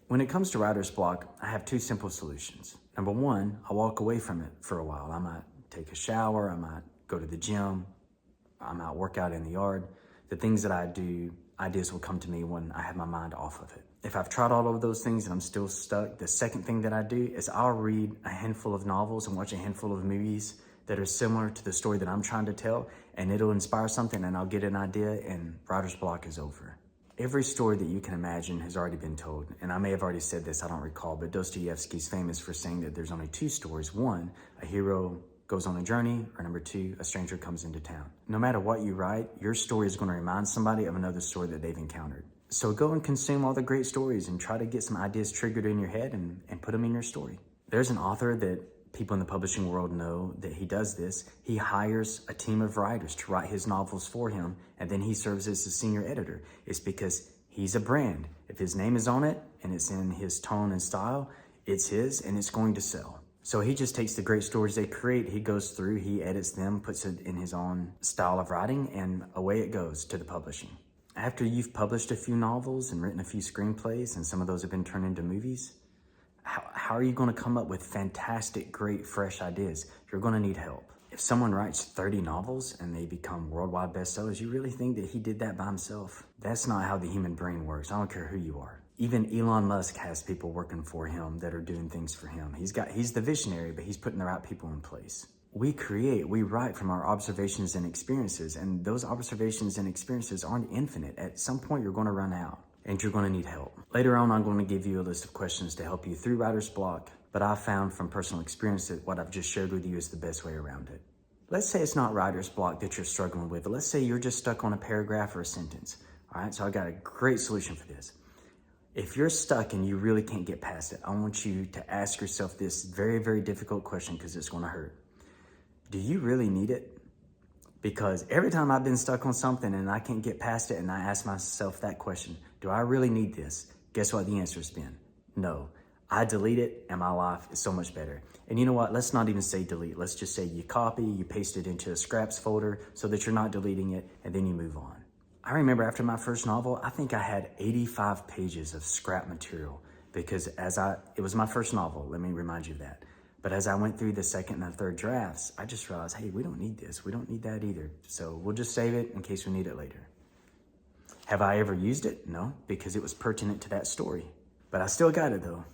When it comes to writer's block, I have two simple solutions. Number one, I walk away from it for a while. I might take a shower, I might go to the gym, I might work out in the yard. The things that I do, ideas will come to me when I have my mind off of it. If I've tried all of those things and I'm still stuck, the second thing that I do is I'll read a handful of novels and watch a handful of movies that are similar to the story that I'm trying to tell, and it'll inspire something and I'll get an idea and writer's block is over. Every story that you can imagine has already been told, and I may have already said this, I don't recall, but Dostoevsky's famous for saying that there's only two stories. One, a hero goes on a journey, or number two, a stranger comes into town. No matter what you write, your story is going to remind somebody of another story that they've encountered. So go and consume all the great stories and try to get some ideas triggered in your head and put them in your story. There's an author that people in the publishing world know that he does this. He hires a team of writers to write his novels for him, and then he serves as the senior editor. It's because he's a brand. If his name is on it and it's in his tone and style, it's his and it's going to sell. So he just takes the great stories they create, he goes through, he edits them, puts it in his own style of writing, and away it goes to the publishing. After you've published a few novels and written a few screenplays, and some of those have been turned into movies, how are you going to come up with fantastic, great, fresh ideas? You're going to need help. If someone writes 30 novels and they become worldwide bestsellers, you really think that he did that by himself? That's not how the human brain works. I don't care who you are. Even Elon Musk has people working for him that are doing things for him. He's the visionary, but he's putting the right people in place. We write from our observations and experiences, and those observations and experiences aren't infinite. At some point, you're going to run out, and you're going to need help. Later on, I'm going to give you a list of questions to help you through writer's block, but I found from personal experience that what I've just shared with you is the best way around it. Let's say it's not writer's block that you're struggling with, but let's say you're just stuck on a paragraph or a sentence. All right, so I got a great solution for this. If you're stuck and you really can't get past it, I want you to ask yourself this very, very difficult question, because it's going to hurt. Do you really need it? Because every time I've been stuck on something and I can't get past it and I ask myself that question, do I really need this? Guess what the answer has been? No. I delete it and my life is so much better. And you know what? Let's not even say delete. Let's just say you copy, you paste it into a scraps folder so that you're not deleting it, and then you move on. I remember after my first novel, I think I had 85 pages of scrap material, because it was my first novel, let me remind you of that. But as I went through the second and the third drafts, I just realized, hey, we don't need this. We don't need that either. So we'll just save it in case we need it later. Have I ever used it? No, because it was pertinent to that story. But I still got it though.